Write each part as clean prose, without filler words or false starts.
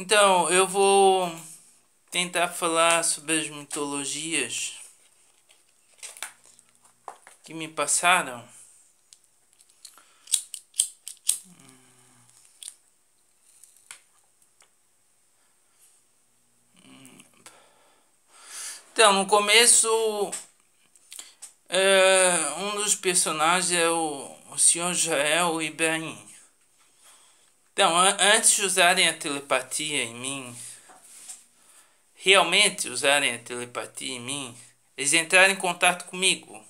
Então, eu vou tentar falar sobre as mitologias que me passaram. Então, no começo, um dos personagens é o Senhor Jael Ibrahim. Então, antes de usarem a telepatia em mim, realmente usarem a telepatia em mim, eles entraram em contato comigo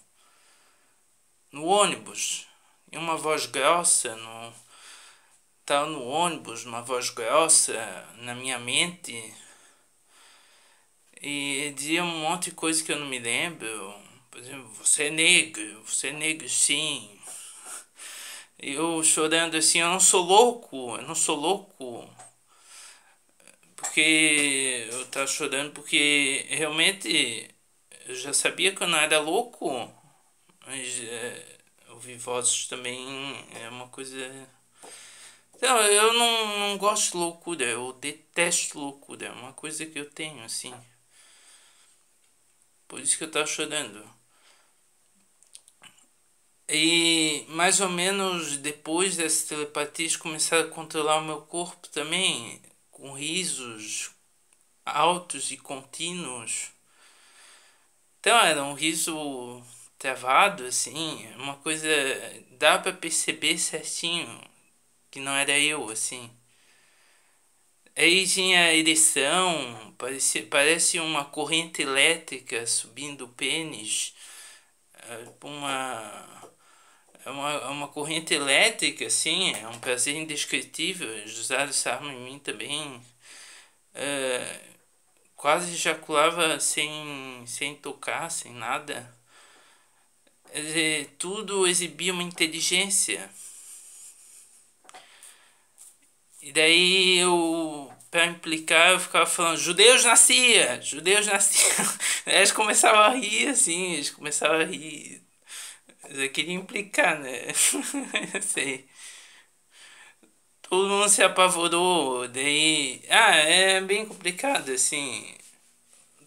no ônibus, em uma voz grossa, estava no ônibus, uma voz grossa na minha mente, e dizia um monte de coisa que eu não me lembro. Por exemplo, você é negro sim. Eu chorando assim, eu não sou louco. Porque eu tava chorando porque realmente eu já sabia que eu não era louco. Mas ouvir vozes também é uma coisa. Então, eu não gosto de loucura, eu detesto loucura, é uma coisa que eu tenho assim. Por isso que eu tava chorando. E mais ou menos depois dessas telepatias começaram a controlar o meu corpo também, com risos altos e contínuos. Então era um riso travado, assim, uma coisa. Dá pra perceber certinho que não era eu, assim. Aí tinha ereção, parece uma corrente elétrica subindo o pênis, uma. É uma corrente elétrica, assim, é um prazer indescritível. Eles usaram essa arma em mim também. É, quase ejaculava sem tocar, sem nada. Tudo exibia uma inteligência. E daí pra implicar, eu ficava falando, judeus nasciam. Aí eles começavam a rir, assim, eles começavam a rir. Eu queria implicar, né? Sei. Todo mundo se apavorou, daí. Ah, é bem complicado, assim.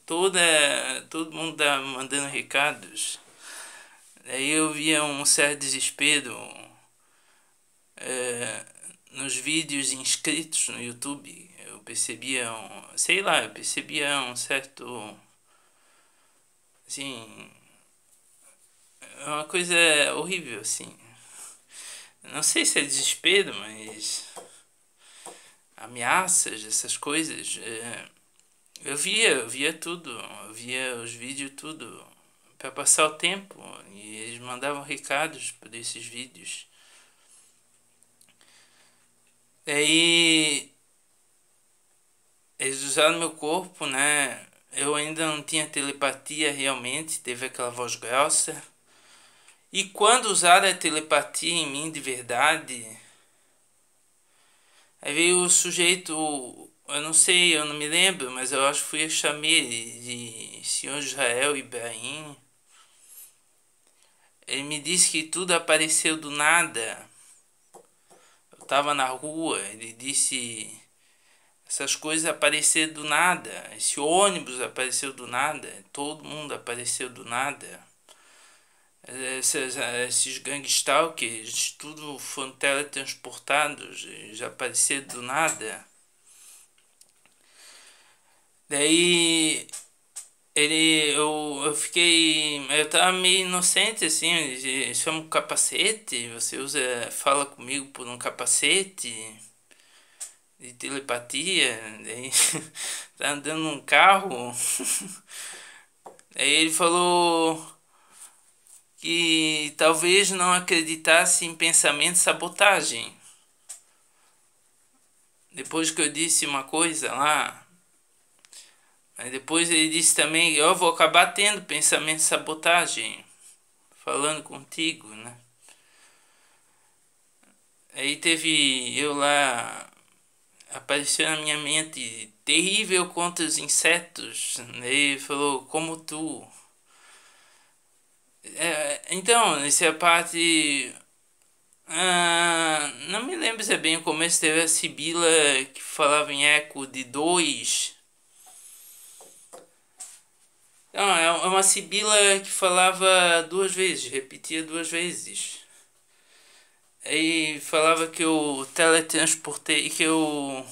Todo mundo tá mandando recados. Daí eu via um certo desespero é, nos vídeos inscritos no YouTube. Eu percebia, sei lá, eu percebia um certo. Assim. Uma coisa horrível, assim. Não sei se é desespero, mas. Ameaças, essas coisas. Eu via tudo, eu via os vídeos tudo para passar o tempo e eles mandavam recados por esses vídeos. Aí eles usaram meu corpo, né? Eu ainda não tinha telepatia realmente, teve aquela voz grossa. E quando usaram a telepatia em mim de verdade, aí veio o sujeito, eu não sei, eu não me lembro, mas eu acho que fui eu chamei ele de Senhor Israel Ibrahim. Ele me disse que tudo apareceu do nada. Eu tava na rua, ele disse essas coisas apareceram do nada. Esse ônibus apareceu do nada, todo mundo apareceu do nada. Esses gangstalkers, tudo foram teletransportados, já apareceram do nada. Daí eu fiquei. Eu tava meio inocente assim. Eles chamam capacete. Você fala comigo por um capacete de telepatia. Daí tá andando num carro. Aí ele falou que talvez não acreditasse em pensamento de sabotagem. Depois que eu disse uma coisa lá. Aí depois ele disse também: eu vou acabar tendo pensamento de sabotagem. Falando contigo, né? Aí teve eu lá, apareceu na minha mente, terrível contra os insetos. Ele falou, como tu. Então, essa é a parte. Não me lembro se é bem o começo, teve a Sibila que falava em eco de dois. Não, é uma Sibila que falava duas vezes, repetia duas vezes. Aí falava que eu teletransportei, que eu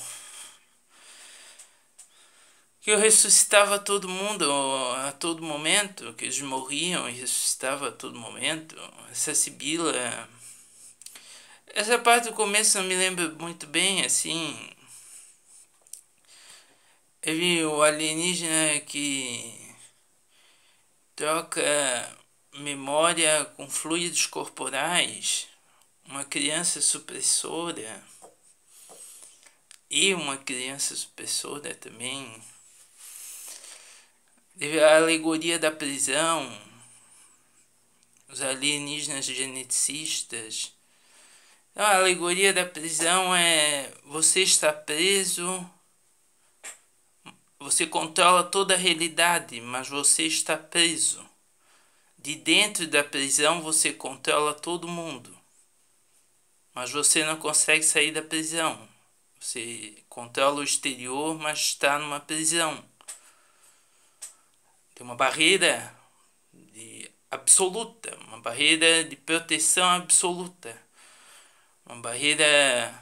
ressuscitava todo mundo a todo momento, que eles morriam e ressuscitava a todo momento. Essa Sibila. Essa parte do começo eu me lembro muito bem, assim. Ele, o alienígena que troca memória com fluidos corporais, uma criança supressora e uma criança supressora também. Teve a alegoria da prisão, os alienígenas geneticistas. Então, a alegoria da prisão é você está preso, você controla toda a realidade, mas você está preso. De dentro da prisão você controla todo mundo, mas você não consegue sair da prisão. Você controla o exterior, mas está numa prisão. Tem uma barreira absoluta, uma barreira de proteção absoluta, uma barreira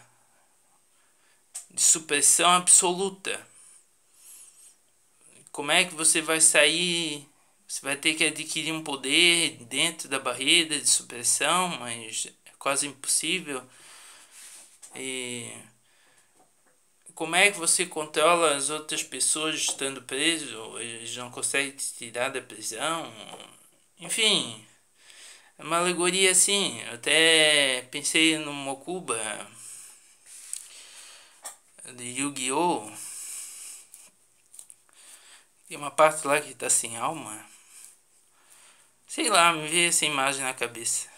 de supressão absoluta. Como é que você vai sair? Você vai ter que adquirir um poder dentro da barreira de supressão, mas é quase impossível. E como é que você controla as outras pessoas estando preso? Eles não conseguem te tirar da prisão? Enfim, é uma alegoria assim. Eu até pensei no Mokuba de Yu-Gi-Oh! Tem uma parte lá que tá sem alma. Sei lá, me veio essa imagem na cabeça.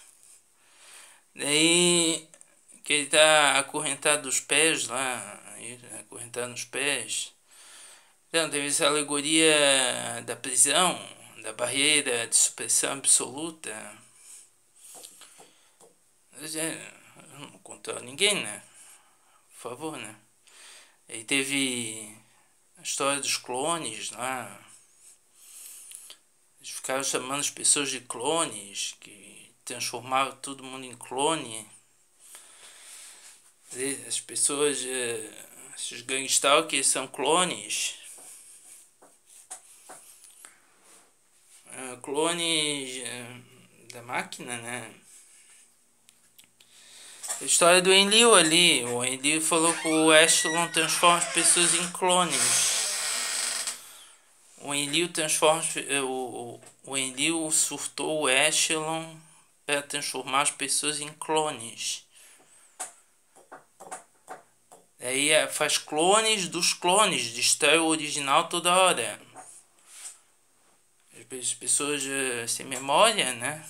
Daí que ele tá acorrentado dos pés lá, acorrentado nos pés. Então teve essa alegoria da prisão, da barreira de supressão absoluta. Eu não controlo ninguém, né? Por favor, né? Aí teve a história dos clones lá. Eles ficaram chamando as pessoas de clones, que transformavam todo mundo em clone. As pessoas, esses gangstalkers são clones. Clones da máquina, né? A história do Enlil ali. O Enlil falou que o Echelon transforma as pessoas em clones. O Enlil transforma. O Enlil surtou o Echelon para transformar as pessoas em clones. Aí faz clones dos clones, destrói o original toda hora. As pessoas sem memória, né?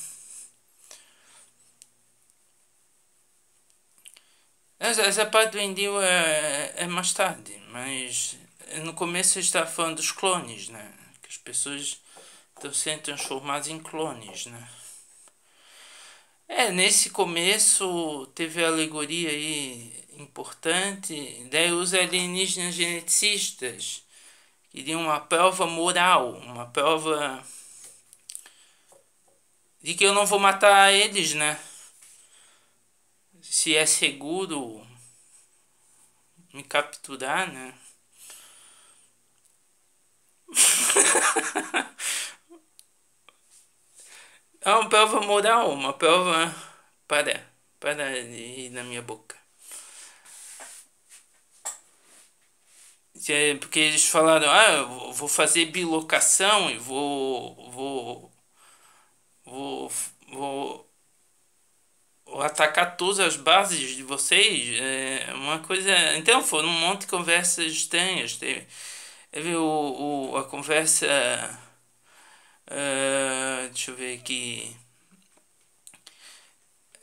Essa parte do Enlil é mais tarde, mas no começo a gente está falando dos clones, né? Que as pessoas estão sendo transformadas em clones, né? Nesse começo teve a alegoria aí importante, daí os alienígenas geneticistas queriam uma prova moral, uma prova de que eu não vou matar eles, né? Se é seguro me capturar, né? É uma prova moral, uma prova. Para de ir na minha boca. Porque eles falaram, eu vou fazer bilocação e vou atacar todas as bases de vocês. É uma coisa. Então foram um monte de conversas estranhas. Teve a conversa. Deixa eu ver aqui.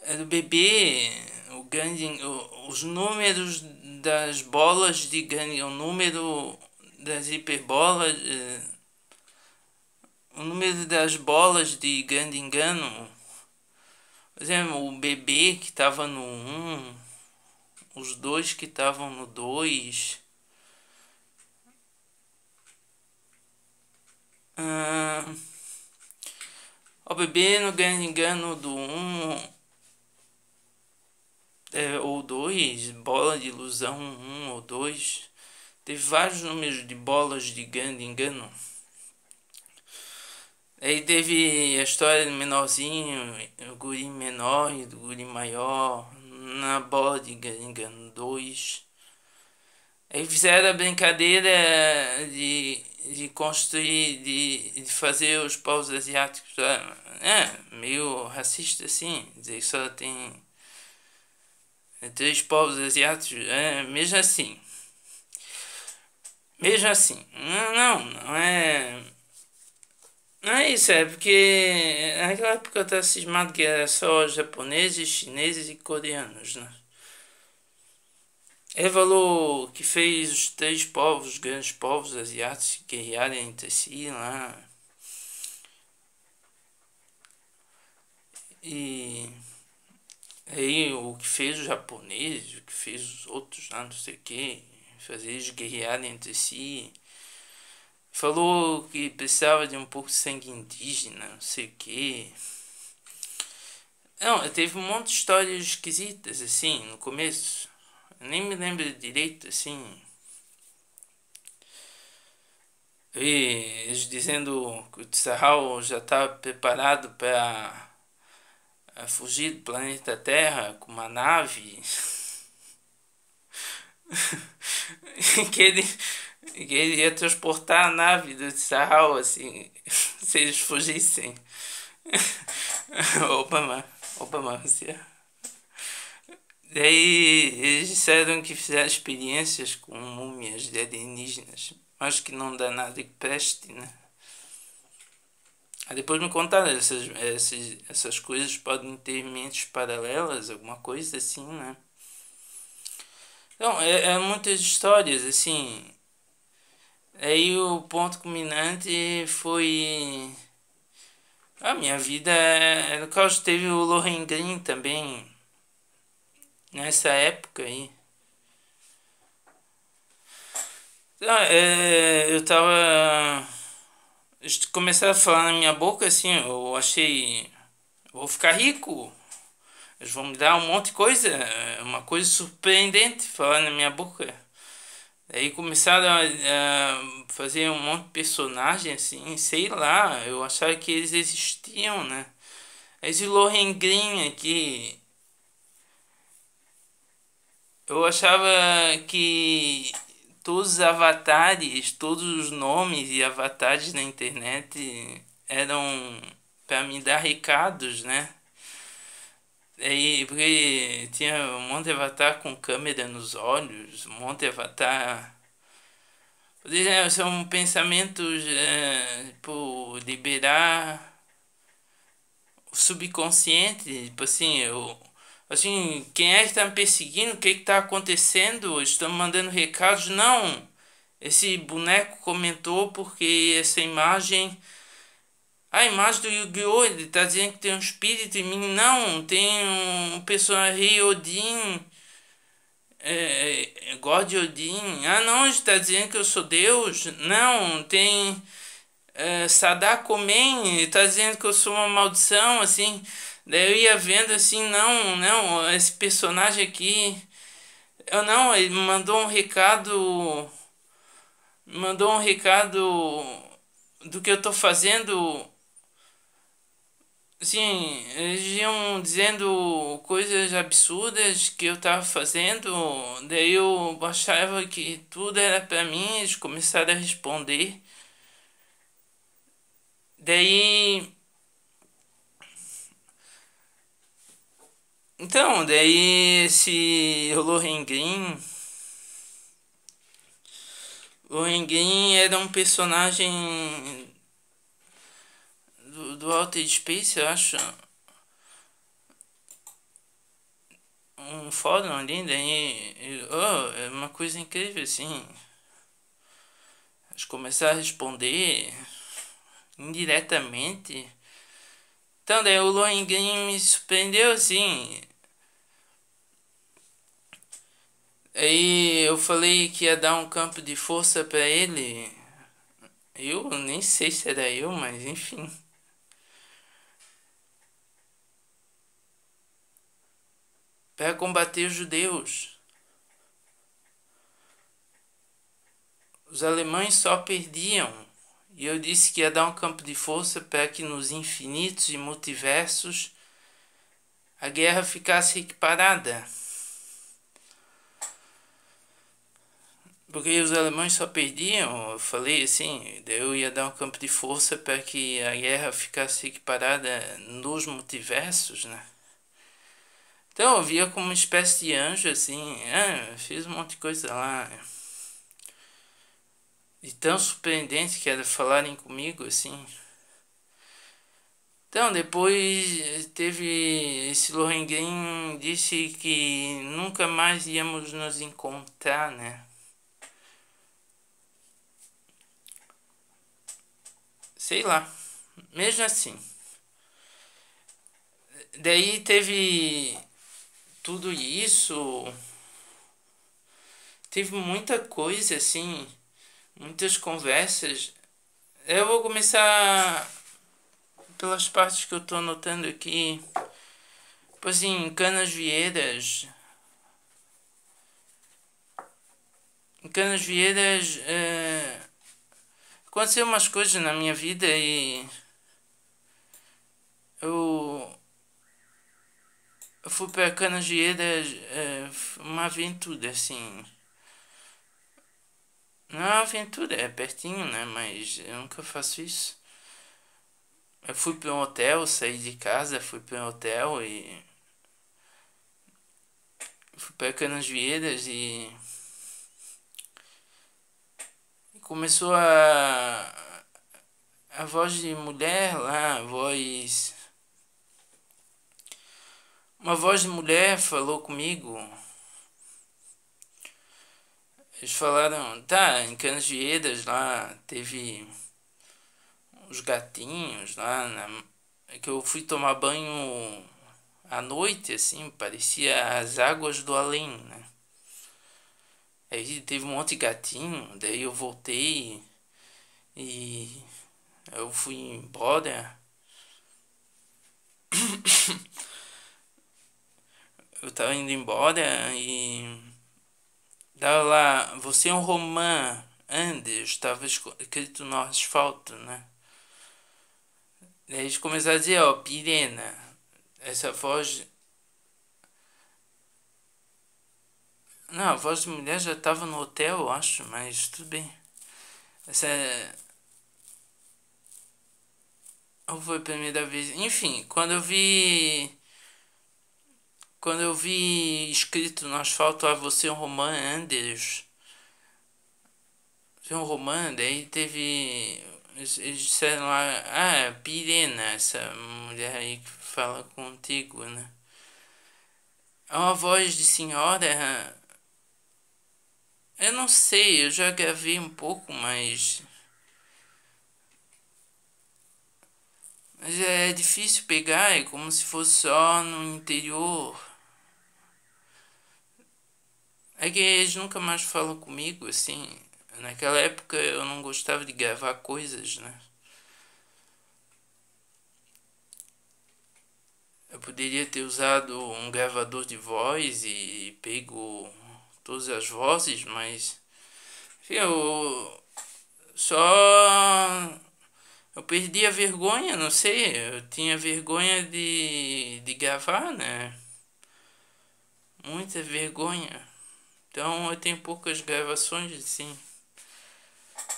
É do bebê. Os números das bolas de Gandy, o número das hiperbolas. O número das bolas de grande engano. Por exemplo, o bebê que tava no um, os dois que estavam no 2. O bebê no Grande Engano do um ou 2, bola de ilusão um ou 2. Teve vários números de bolas de Grande Engano. Aí teve a história do menorzinho, o guri menor e do guri maior, na bola de Grande Engano 2. Aí fizeram a brincadeira de construir, de fazer os povos asiáticos. Meio racista assim, dizer que só tem três povos asiáticos, mesmo assim. Mesmo assim, não é. Não é isso, é porque naquela época eu estava cismado que era só japoneses, chineses e coreanos, né? Ele falou que fez os três povos, os grandes povos asiáticos guerrearem entre si lá. E aí o que fez os japoneses, o que fez os outros lá, não sei o que, fazer eles guerrearem entre si. Falou que precisava de um pouco de sangue indígena, não sei o que. Não, teve um monte de histórias esquisitas, assim, no começo. Eu nem me lembro direito, assim. E eles dizendo que o Tsahal já estava preparado para fugir do planeta Terra com uma nave. que ele ia transportar a nave do Tsahal, assim, se eles fugissem. Obama, Obama, Rússia. Daí eles disseram que fizeram experiências com múmias de alienígenas, mas que não dá nada que preste, né? Aí depois me contaram, essas coisas podem ter mentes paralelas, alguma coisa assim, né? Então, muitas histórias, assim. Aí o ponto culminante foi a minha vida. No caso, teve o Lohengrin também, nessa época aí. Então, eu tava. Começaram a falar na minha boca assim, eu achei. Vou ficar rico. Eles vão me dar um monte de coisa, uma coisa surpreendente falar na minha boca. Aí começaram a fazer um monte de personagem assim, sei lá, eu achava que eles existiam, né? Esse Lohengrin aqui, eu achava que todos os avatares, todos os nomes e avatares na internet eram para me dar recados, né? Aí, porque tinha um monte de avatar com câmera nos olhos, um monte de avatar. São pensamentos, tipo, liberar o subconsciente, tipo assim, quem é que tá me perseguindo? O que que tá acontecendo? Estão me mandando recados? Não! Esse boneco comentou porque essa imagem. A imagem do Yu-Gi-Oh! Ele tá dizendo que tem um espírito em mim. Não, tem um personagem Rei Odin. God Odin. Ah, não, ele tá dizendo que eu sou Deus. Não, tem. Sadako Man, ele tá dizendo que eu sou uma maldição, assim. Daí eu ia vendo assim, não, esse personagem aqui. Eu não, ele me mandou um recado. Mandou um recado do que eu tô fazendo. Sim, eles iam dizendo coisas absurdas que eu tava fazendo, daí eu achava que tudo era pra mim, eles começaram a responder. Daí. Então, daí esse Lohengrin. Lohengrin era um personagem do Altered Space, eu acho. Um fórum ali, daí. Oh, é uma coisa incrível assim. Eles começaram a responder indiretamente. Então, daí o Lohengrin me surpreendeu assim. Aí eu falei que ia dar um campo de força pra ele. Eu nem sei se era eu, mas enfim. Para combater os judeus. Os alemães só perdiam. E eu disse que ia dar um campo de força para que nos infinitos e multiversos a guerra ficasse equiparada. Porque os alemães só perdiam, eu falei assim, eu ia dar um campo de força para que a guerra ficasse equiparada nos multiversos, né? Então eu via como uma espécie de anjo, assim, fiz um monte de coisa lá. E tão surpreendente que era falarem comigo, assim. Então, depois teve esse Lohengrin disse que nunca mais íamos nos encontrar, né? Sei lá, mesmo assim. Daí teve tudo isso, teve muita coisa assim, muitas conversas. Eu vou começar pelas partes que eu tô anotando aqui. Tipo assim, Canas Vieiras, aconteceu umas coisas na minha vida e eu, eu fui para Canas Vieiras, uma aventura assim. Não é uma aventura, é pertinho, né? Mas eu nunca faço isso. Eu fui para um hotel, saí de casa, fui para um hotel e fui para Canas Vieiras e começou a voz de mulher lá, uma voz de mulher falou comigo. Eles falaram, tá, em Canas Vieiras lá teve os gatinhos lá, que eu fui tomar banho à noite, assim, parecia as águas do além, né? Aí teve um monte de gatinho, daí eu voltei e eu fui embora. Eu tava indo embora e tava lá, você é um romã, Andes, estava escrito no asfalto, né? Daí eles começaram a dizer, ó, Pirena, essa voz. Não, a voz de mulher já tava no hotel, eu acho, mas tudo bem. Essa ou foi a primeira vez. Enfim, quando eu vi escrito no asfalto, você é um romã, Anders. Você é um romã, daí teve. Eles disseram lá, Pirena, essa mulher aí que fala contigo, né? É uma voz de senhora. Eu não sei, eu já gravei um pouco, mas é difícil pegar, é como se fosse só no interior. É que eles nunca mais falam comigo, assim. Naquela época eu não gostava de gravar coisas, né? Eu poderia ter usado um gravador de voz e pego todas as vozes, mas enfim, eu só eu perdi a vergonha, não sei, eu tinha vergonha de gravar, né? Muita vergonha. Então eu tenho poucas gravações assim.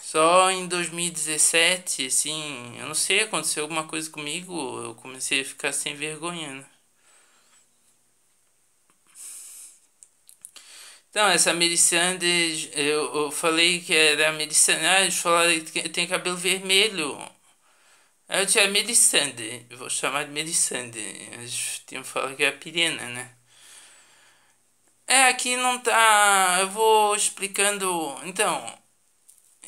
Só em 2017, assim, eu não sei, aconteceu alguma coisa comigo, eu comecei a ficar sem vergonha, né? Então, essa Melisandre, eu falei que era a Melisandre, eles falaram que tem cabelo vermelho. Aí eu tinha Melisandre, eu vou chamar de Melisandre, eles tinham falado que era Pirena, né? Aqui não tá, eu vou explicando, então,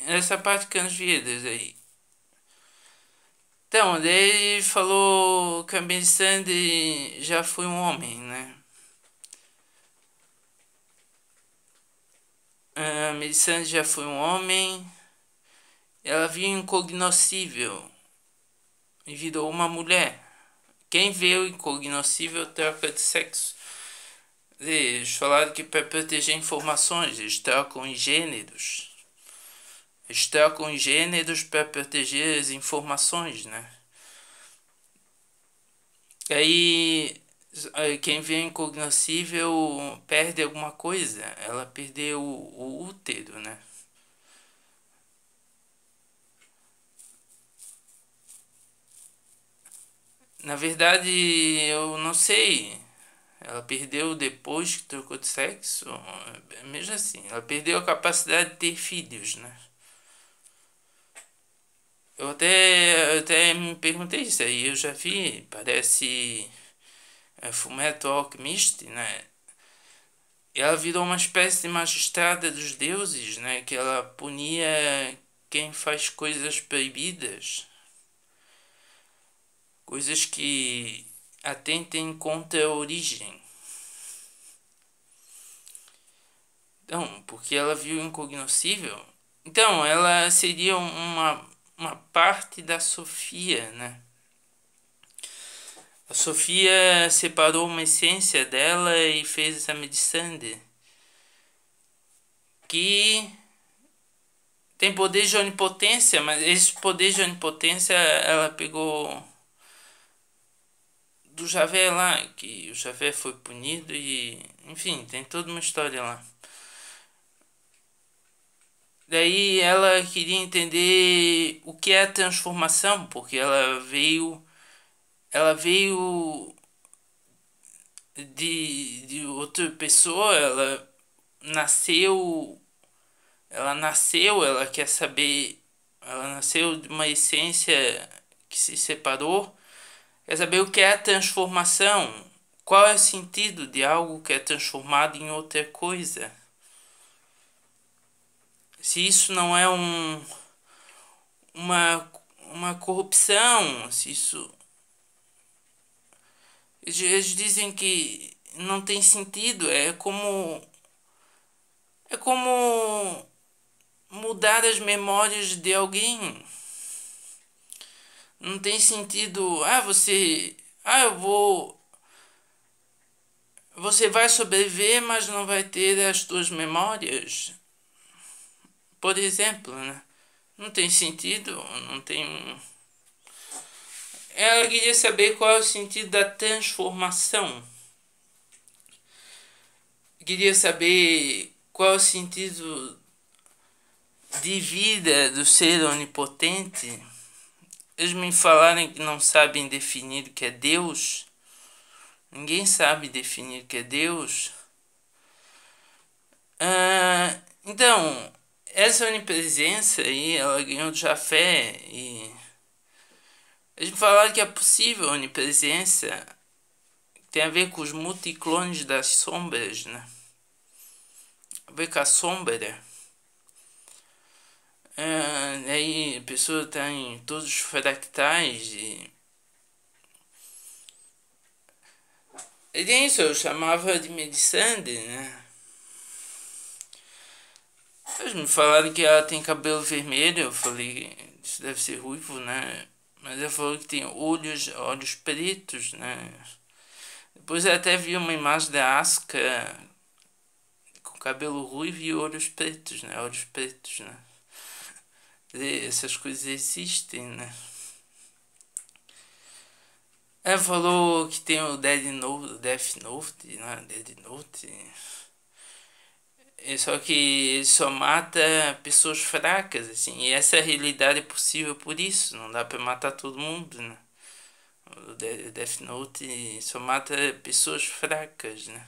essa parte que Vidas aí. Então, daí ele falou que a Melisandre já foi um homem, né? A Melisandre já foi um homem. Ela viu incognoscível e virou uma mulher. Quem vê o incognoscível troca de sexo. Eles falaram que para proteger informações, eles trocam em gêneros. Eles trocam em gêneros para proteger as informações, né? Aí quem vê incognoscível perde alguma coisa. Ela perdeu o útero, né? Na verdade, eu não sei. Ela perdeu depois que trocou de sexo. Mesmo assim, ela perdeu a capacidade de ter filhos, né? Eu até me perguntei isso aí. Eu já vi, parece Fullmetal Alchemist, né? E ela virou uma espécie de magistrada dos deuses, né? Que ela punia quem faz coisas proibidas, coisas que atentem contra a origem. Então, porque ela viu o incognoscível. Então, ela seria uma parte da Sofia, né? A Sofia separou uma essência dela e fez essa Melisandre, que tem poder de onipotência, mas esse poder de onipotência ela pegou do Javé lá, que o Javé foi punido e, enfim, tem toda uma história lá. Daí ela queria entender o que é a transformação, porque ela veio de outra pessoa, nasceu, ela quer saber, ela nasceu de uma essência que se separou, quer saber o que é a transformação, qual é o sentido de algo que é transformado em outra coisa. Se isso não é uma, uma corrupção, se isso. Eles dizem que não tem sentido, é como mudar as memórias de alguém. Não tem sentido, eu vou, você vai sobreviver, mas não vai ter as tuas memórias. Por exemplo, né? Não tem sentido, não tem. Ela queria saber qual é o sentido da transformação. Queria saber qual é o sentido de vida do ser onipotente. Eles me falaram que não sabem definir o que é Deus. Ninguém sabe definir o que é Deus. Então, essa onipresença aí, ela ganhou de Jafé e eles me falaram que é possível a onipresença. Tem a ver com os multiclones das sombras, né? A ver com a sombra. Aí a pessoa está em todos os fractais e é isso, eu chamava de Melisandre, né? Eles me falaram que ela tem cabelo vermelho, eu falei, isso deve ser ruivo, né? Mas ela falou que tem olhos pretos, né? Depois eu até vi uma imagem da Asuka com cabelo ruivo e olhos pretos, né? Olhos pretos, né? E essas coisas existem, né? Ela falou que tem o Death Note, né? Death Note. Só que ele só mata pessoas fracas, assim. E essa realidade é possível por isso. Não dá pra matar todo mundo, né? O Death Note só mata pessoas fracas, né?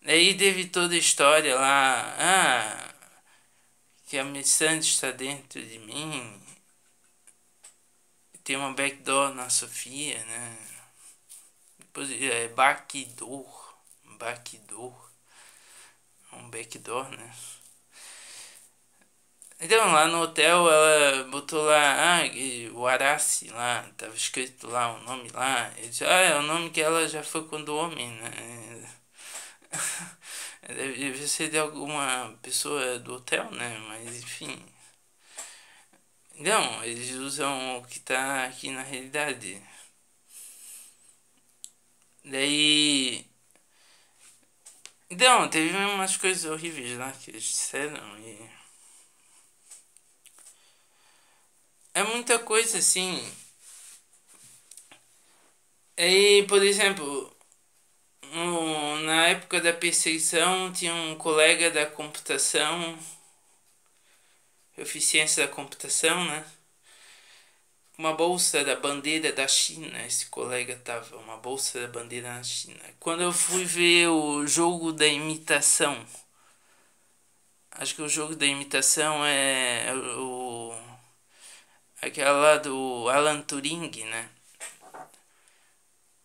Aí teve toda a história lá. Que a Missandei está dentro de mim. Tem uma backdoor na Sofia, né? Depois é backdoor. Backdoor. Um backdoor, né? Então, lá no hotel, ela botou lá, o Arace lá, tava escrito lá, o nome lá. Eu disse, é o nome que ela já foi quando homem, né? Deve ser de alguma pessoa do hotel, né? Mas, enfim. Não, eles usam o que tá aqui na realidade. Daí... Então, teve umas coisas horríveis lá que eles disseram e... É muita coisa, assim. Aí, por exemplo, na época da perseguição, tinha um colega da computação, eficiência da computação, né? Uma bolsa da bandeira da China, esse colega tava, uma bolsa da bandeira na China. Quando eu fui ver o jogo da imitação, acho que o jogo da imitação é aquela lá do Alan Turing, né?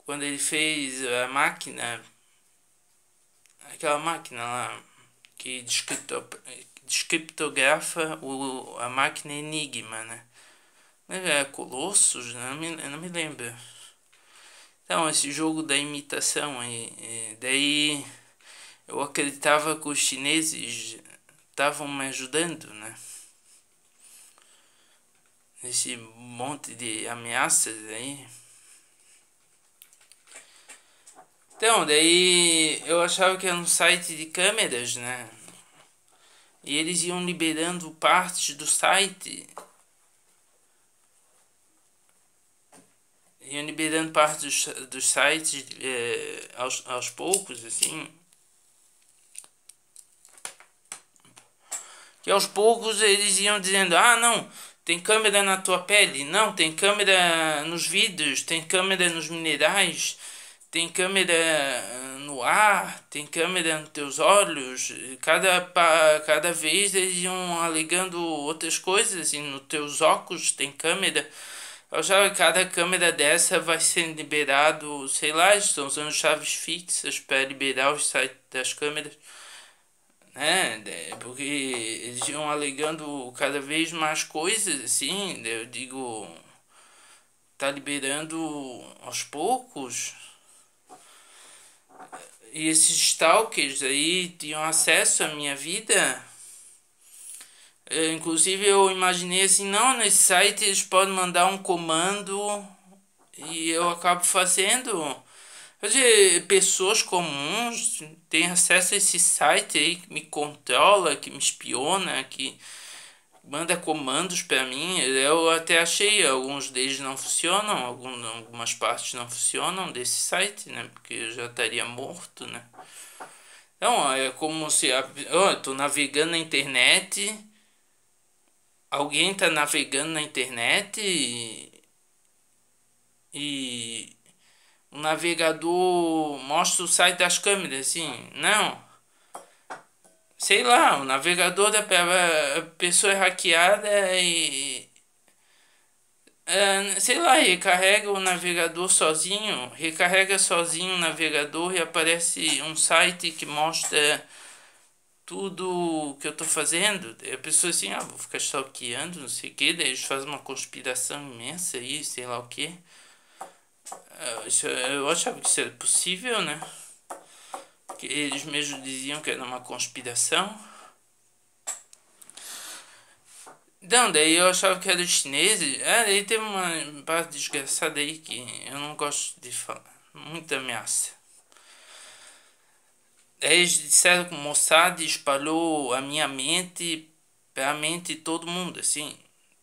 Quando ele fez a máquina, aquela máquina lá que descriptografa a máquina Enigma, né? É Colossus? Não me lembro. Então, esse jogo da imitação aí, daí eu acreditava que os chineses estavam me ajudando, né? Nesse monte de ameaças aí. Então, daí eu achava que era um site de câmeras, né? E eles iam liberando partes do site. Iam liberando partes dos sites aos poucos, assim. Que aos poucos eles iam dizendo, ah não, tem câmera na tua pele, não, tem câmera nos vidros, tem câmera nos minerais, tem câmera no ar, tem câmera nos teus olhos. Cada vez eles iam alegando outras coisas, assim, nos teus óculos tem câmera. Eu já cada câmera dessa vai ser liberado, sei lá, estão usando chaves fixas para liberar os sites das câmeras, né? Porque eles iam alegando cada vez mais coisas, assim, eu digo, tá liberando aos poucos. E esses stalkers aí tinham acesso à minha vida. Inclusive eu imaginei assim, não, nesse site eles podem mandar um comando e eu acabo fazendo. Quer dizer, pessoas comuns têm acesso a esse site aí que me controla, que me espiona, que manda comandos para mim. Eu até achei, alguns deles não funcionam, algumas partes não funcionam desse site, né? Porque eu já estaria morto, né? Então, é como se eu tô navegando na internet, alguém tá navegando na internet e o navegador mostra o site das câmeras, assim, não. Sei lá, o navegador da pessoa é hackeada e sei lá, recarrega o navegador sozinho, recarrega sozinho o navegador e aparece um site que mostra tudo que eu tô fazendo. Daí a pessoa assim, vou ficar stalkeando, não sei o que, daí eles fazem uma conspiração imensa aí, sei lá o que. Eu achava que isso era possível, né? Que eles mesmos diziam que era uma conspiração. Não, daí eu achava que era dos chineses. Daí teve uma parte desgraçada aí que eu não gosto de falar. Muita ameaça. Daí eles disseram que o Mossad espalhou a minha mente pra mente de todo mundo, assim.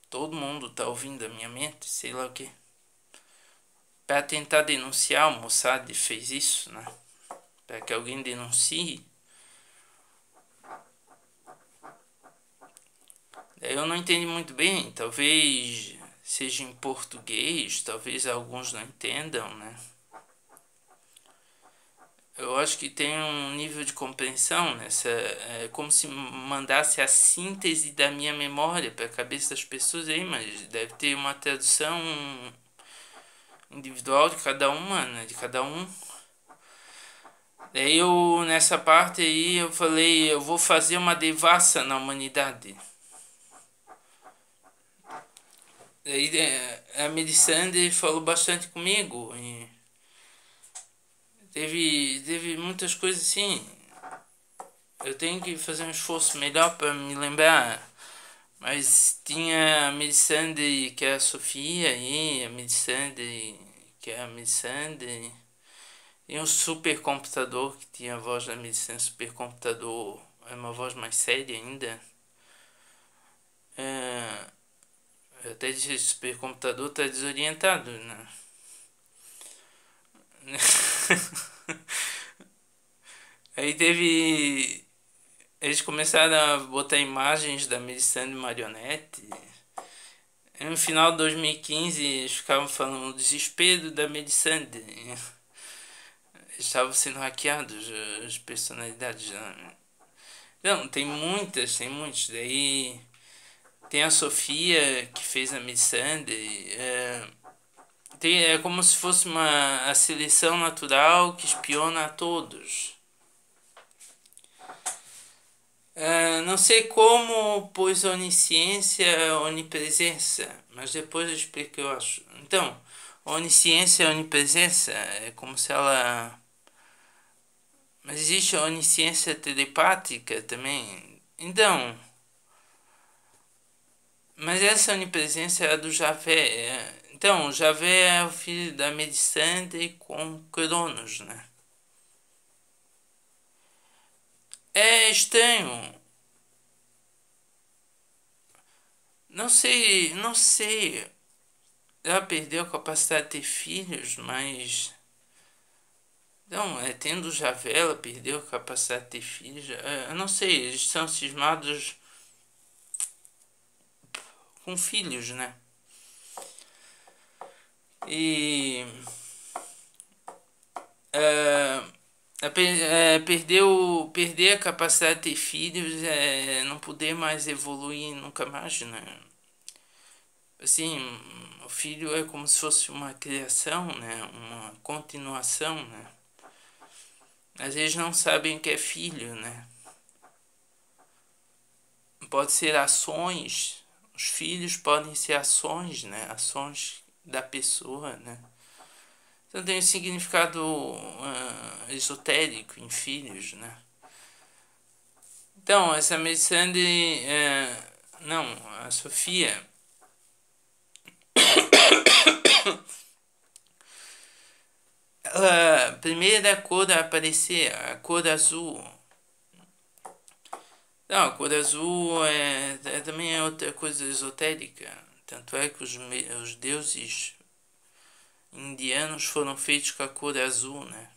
Todo mundo tá ouvindo a minha mente, sei lá o que. Pra tentar denunciar, o Mossad fez isso, né? Pra que alguém denuncie. Eu não entendi muito bem, talvez seja em português, talvez alguns não entendam, né? Eu acho que tem um nível de compreensão nessa, é como se mandasse a síntese da minha memória para a cabeça das pessoas aí, mas deve ter uma tradução individual de cada uma, né? De cada um. Daí eu, nessa parte aí, eu falei, eu vou fazer uma devassa na humanidade. Daí a Melisandre falou bastante comigo e teve muitas coisas assim. Eu tenho que fazer um esforço melhor para me lembrar. Mas tinha a Melisandre, que é a Sofia, e a Melisandre, que é a Melisandre. E um supercomputador, que tinha a voz da Melisandre, supercomputador, é uma voz mais séria ainda. É, eu até disse, supercomputador tá desorientado, né? Aí teve. Eles começaram a botar imagens da Melisandre Marionette. E no final de 2015 eles ficavam falando o desespero da Melisandre. Eles estavam sendo hackeados, as personalidades. Né? Não, tem muitas, tem muitos. Daí tem a Sofia que fez a Melisandre. É como se fosse a seleção natural que espiona a todos. Não sei como pôs onisciência, onipresença, mas depois eu explico o que eu acho. Então, onisciência e onipresença é como se ela. Mas existe a onisciência telepática também. Então, mas essa onipresença é a do Javé. Então, o Javé é o filho da Melisandre com Cronos, né? É estranho. Não sei, não sei. Ela perdeu a capacidade de ter filhos, mas. Não, tendo Javé, ela perdeu a capacidade de ter filhos. Eu não sei, eles são cismados com filhos, né? E. Perder a capacidade de ter filhos é não poder mais evoluir nunca mais, né? Assim, o filho é como se fosse uma criação, né? Uma continuação, né? Mas eles não sabem o que é filho, né? Pode ser ações, os filhos podem ser ações, né? Ações da pessoa, né? Então tem um significado esotérico em filhos, né? Então, essa Melisandre, não, a Sofia, ela, a primeira cor a aparecer, a cor azul. Não, a cor azul também é outra coisa esotérica. Tanto é que os deuses indianos foram feitos com a cor azul, né?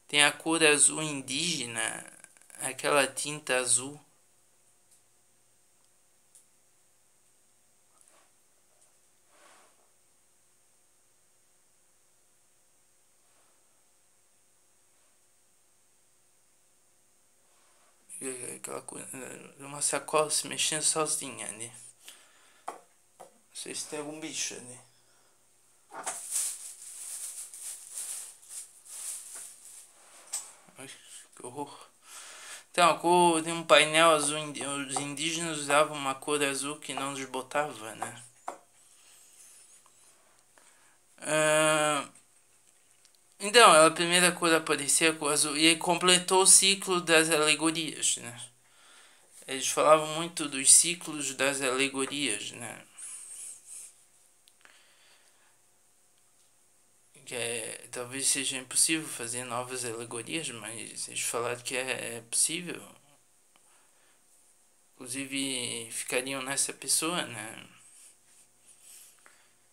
Tem a cor azul indígena, aquela tinta azul. Aquela coisa, uma sacola se mexendo sozinha ali. Não sei se tem algum bicho ali. Ai, que horror. Então, a cor de um painel azul, os indígenas usavam uma cor azul que não desbotava, né? Então, a primeira cor a aparecer, a cor azul, e aí completou o ciclo das alegorias, né? Eles falavam muito dos ciclos das alegorias, né? Que talvez seja impossível fazer novas alegorias, mas eles falaram que é possível. Inclusive, ficariam nessa pessoa, né?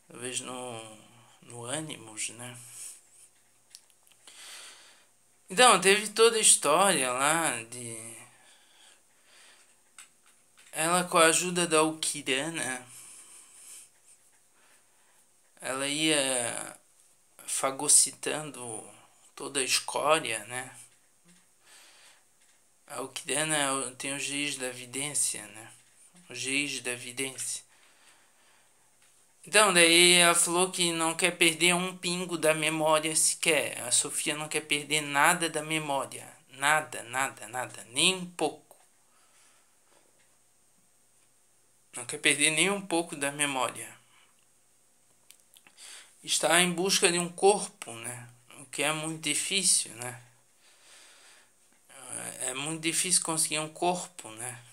Talvez no ânimos, né? Então, teve toda a história lá de ela com a ajuda da Ukirana, ela ia fagocitando toda a escória, né? A Ukirana tem o giz da vidência, né? O giz da vidência. Então, daí ela falou que não quer perder um pingo da memória sequer. A Sofia não quer perder nada da memória. Nada, nada, nada. Nem um pouco. Não quer perder nem um pouco da memória. está em busca de um corpo, né? O que é muito difícil, né? É muito difícil conseguir um corpo, né?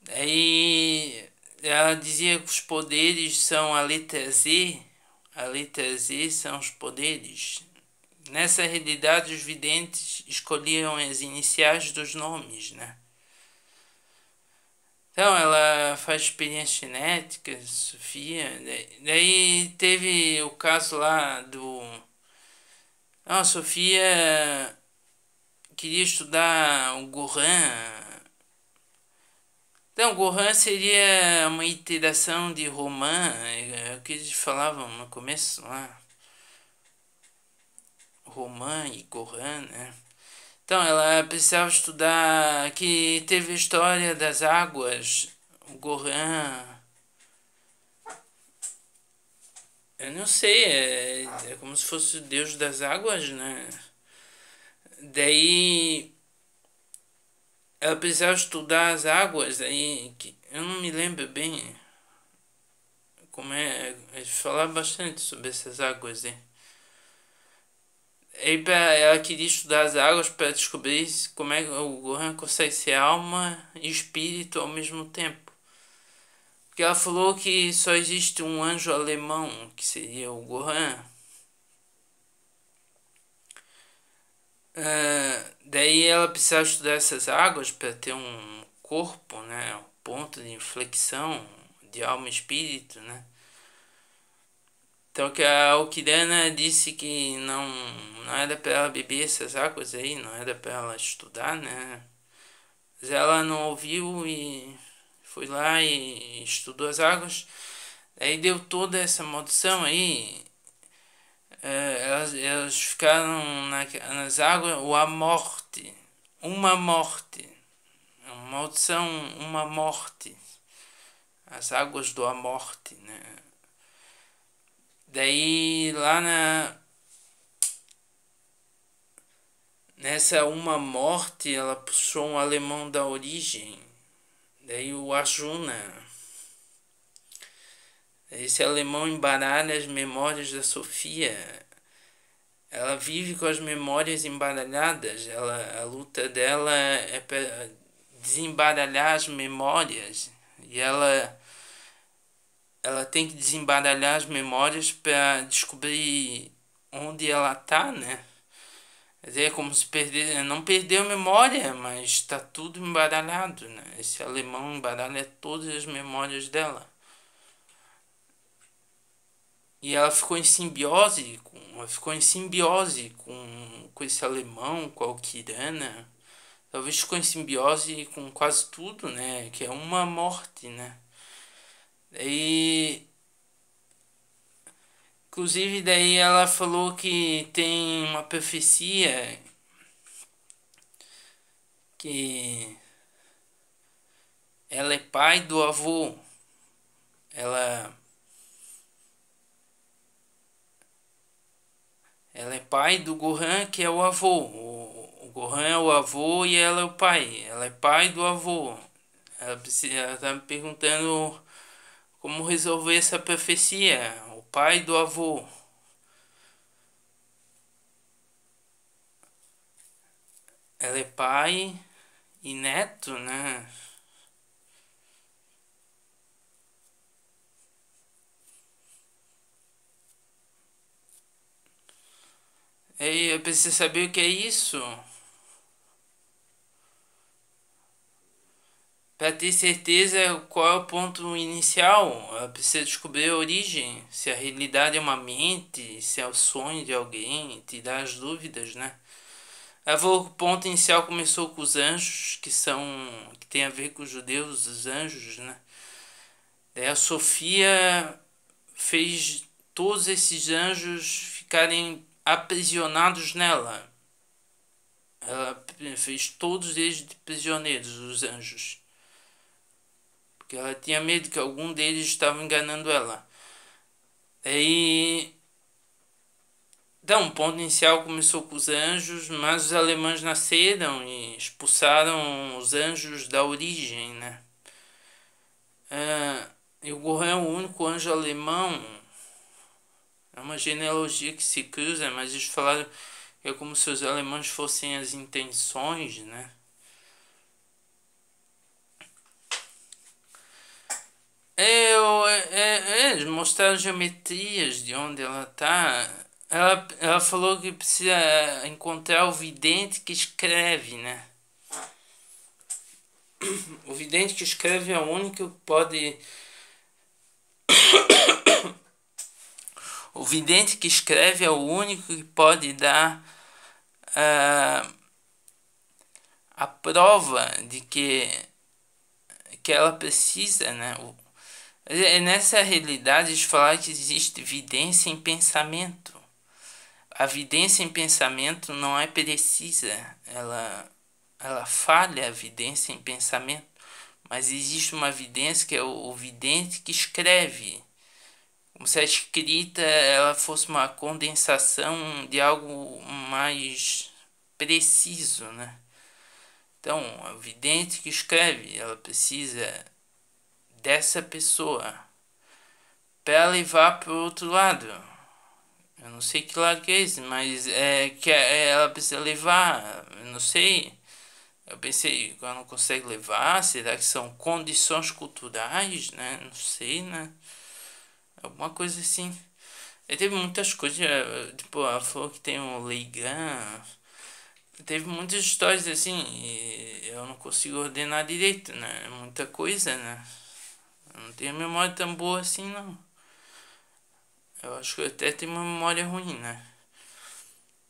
Aí ela dizia que os poderes são a letra Z. A letra Z são os poderes. Nessa realidade, os videntes escolhiam as iniciais dos nomes, né? Então, ela faz experiências genéticas, Sofia. Daí teve o caso lá do... Não, a Sofia queria estudar o Gohan. Então, Gohan seria uma iteração de Roman, é o que eles falavam no começo lá. Roman e Gohan, né? Então, ela precisava estudar que teve a história das águas, o Gohan. Eu não sei, é como se fosse o deus das águas, né? Daí ela precisava estudar as águas, aí eu não me lembro bem como é. Eles falaram bastante sobre essas águas aí. Aí ela queria estudar as águas para descobrir como é que o Gohan consegue ser alma e espírito ao mesmo tempo. Porque ela falou que só existe um anjo alemão, que seria o Gohan. Daí ela precisava estudar essas águas para ter um corpo, né? Um ponto de inflexão de alma e espírito, né? Então que a Okirana disse que não era para ela beber essas águas aí, não era para ela estudar, né? Mas ela não ouviu e foi lá e estudou as águas. Aí deu toda essa maldição aí. Elas ficaram nas águas, ou a morte. Uma morte. Uma maldição, uma morte. As águas do a morte, né? Daí lá nessa uma morte ela puxou um alemão da origem. Daí o Arjuna. Esse alemão embaralha as memórias da Sofia. Ela vive com as memórias embaralhadas. A luta dela é para desembaralhar as memórias. E ela tem que desembaralhar as memórias para descobrir onde ela tá, né? É como se perder, não perdeu a memória, mas está tudo embaralhado, né? Esse alemão embaralha todas as memórias dela. E ela ficou em simbiose com esse alemão, com a Okirana. Talvez ficou em simbiose com quase tudo, né? Que é uma morte, né? Daí, inclusive daí ela falou que tem uma profecia que ela é pai do avô. Ela Ela é pai do Gohan, que é o avô. O Gohan é o avô e ela é o pai. Ela é pai do avô. Ela tá me perguntando como resolver essa profecia. O pai do avô. Ela é pai e neto, né? Aí eu preciso saber o que é isso. Para ter certeza qual é o ponto inicial, ela precisa descobrir a origem, se a realidade é uma mente, se é o sonho de alguém, tirar as dúvidas, né? Ela falou que o ponto inicial começou com os anjos, que tem a ver com os judeus, os anjos, né? Daí a Sofia fez todos esses anjos ficarem aprisionados nela. Ela fez todos eles de prisioneiros, os anjos. Porque ela tinha medo que algum deles estava enganando ela. Aí, então, o ponto inicial começou com os anjos, mas os alemães nasceram e expulsaram os anjos da origem, né? E o Gohan é o único anjo alemão. É uma genealogia que se cruza, mas eles falaram que é como se os alemães fossem as intenções, né? Eles mostraram geometrias de onde ela tá. Ela falou que precisa encontrar o vidente que escreve, né? O vidente que escreve é o único que pode. O vidente que escreve é o único que pode dar a prova de que ela precisa, né? Nessa realidade, eles falaram que existe evidência em pensamento. A evidência em pensamento não é precisa, ela falha a evidência em pensamento, mas existe uma evidência que é o vidente que escreve, como se a escrita ela fosse uma condensação de algo mais preciso, né? Então, o vidente que escreve, ela precisa dessa pessoa para levar para o outro lado. Eu não sei que lado que é esse, mas é que ela precisa levar, eu não sei. Eu pensei, ela não consegue levar, será que são condições culturais, né? Não sei, né? Alguma coisa assim. E teve muitas coisas, tipo, ela falou que tem um Leigan. Teve muitas histórias assim, e eu não consigo ordenar direito, né? Muita coisa, né? Eu não tenho memória tão boa assim, não. Eu acho que eu até tenho uma memória ruim, né?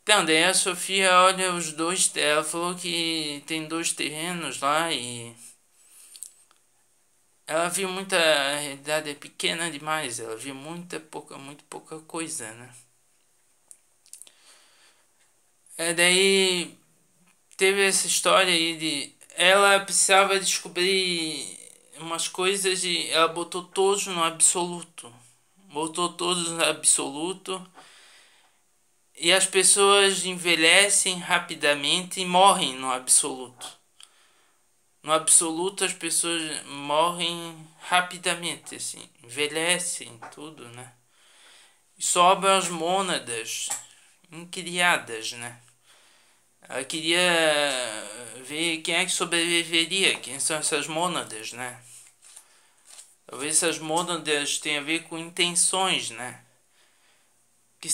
Então, daí a Sofia olha os dois, ela falou que tem dois terrenos lá e ela viu muita, a realidade é pequena demais, ela viu muito pouca coisa, né? Daí teve essa história aí de ela precisava descobrir umas coisas e ela botou todos no absoluto. Botou todos no absoluto e as pessoas envelhecem rapidamente e morrem no absoluto. No absoluto as pessoas morrem rapidamente, assim, envelhecem tudo, né? E sobram as mônadas incriadas, né? Ela queria ver quem é que sobreviveria, quem são essas mônadas, né? Talvez essas mônadas tenham a ver com intenções, né? Que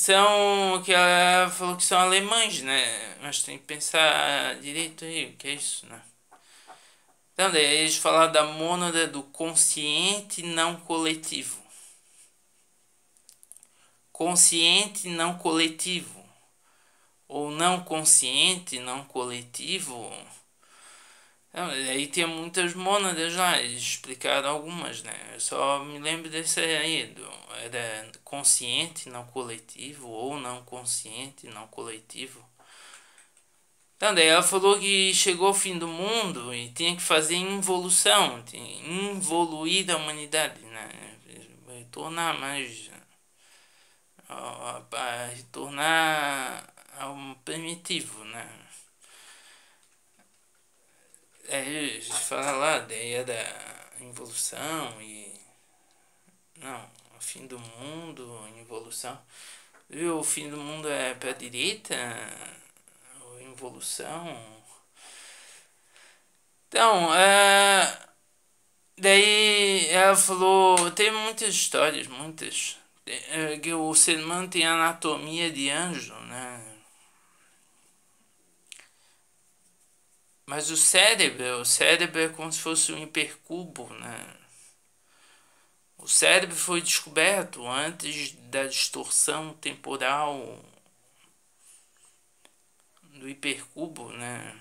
ela falou que são alemães, né? Mas tem que pensar direito aí, o que é isso, né? Então, daí eles falaram da mônada do consciente não coletivo. Consciente não coletivo. Ou não consciente não coletivo. Então, aí tem muitas mônadas lá, eles explicaram algumas, né? Eu só me lembro desse aí. Era consciente não coletivo ou não consciente não coletivo. Então, daí ela falou que chegou ao fim do mundo e tinha que fazer involução, involuir a humanidade, né? Retornar mais, retornar ao primitivo, né? Eles falam lá da ideia da involução e não, o fim do mundo, involução. Viu? O fim do mundo é para a direita, involução. Então, daí ela falou, tem muitas histórias, muitas. Que o ser humano tem anatomia de anjo, né? Mas o cérebro é como se fosse um hipercubo, né? O cérebro foi descoberto antes da distorção temporal do hipercubo, né?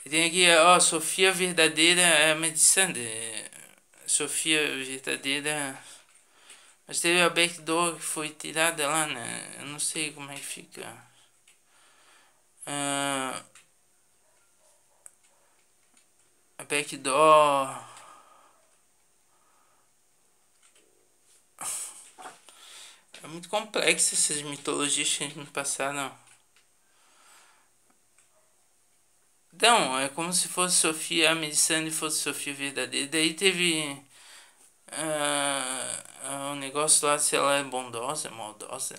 Tem aqui, ó, Sofia Verdadeira é a medição de Sofia Verdadeira. Mas teve a backdoor que foi tirada lá, né? Eu não sei como é que fica. A backdoor. É muito complexo essas mitologias que a gente me passaram. Então, é como se fosse Sofia, a Melisandre fosse Sofia verdadeira. Daí teve um negócio lá se ela é bondosa, maldosa.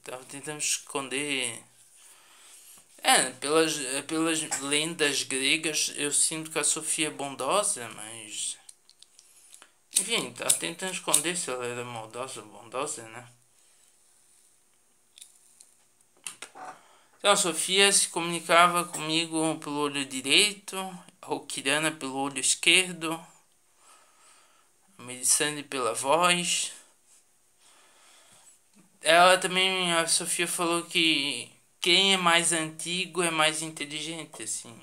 Tava tentando esconder. Pelas lendas gregas eu sinto que a Sofia é bondosa, mas. Enfim, tava tentando esconder se ela era maldosa ou bondosa, né? Então a Sofia se comunicava comigo pelo olho direito, a Rokirana pelo olho esquerdo, a Melisandre pela voz. Ela também, a Sofia falou que quem é mais antigo é mais inteligente, assim.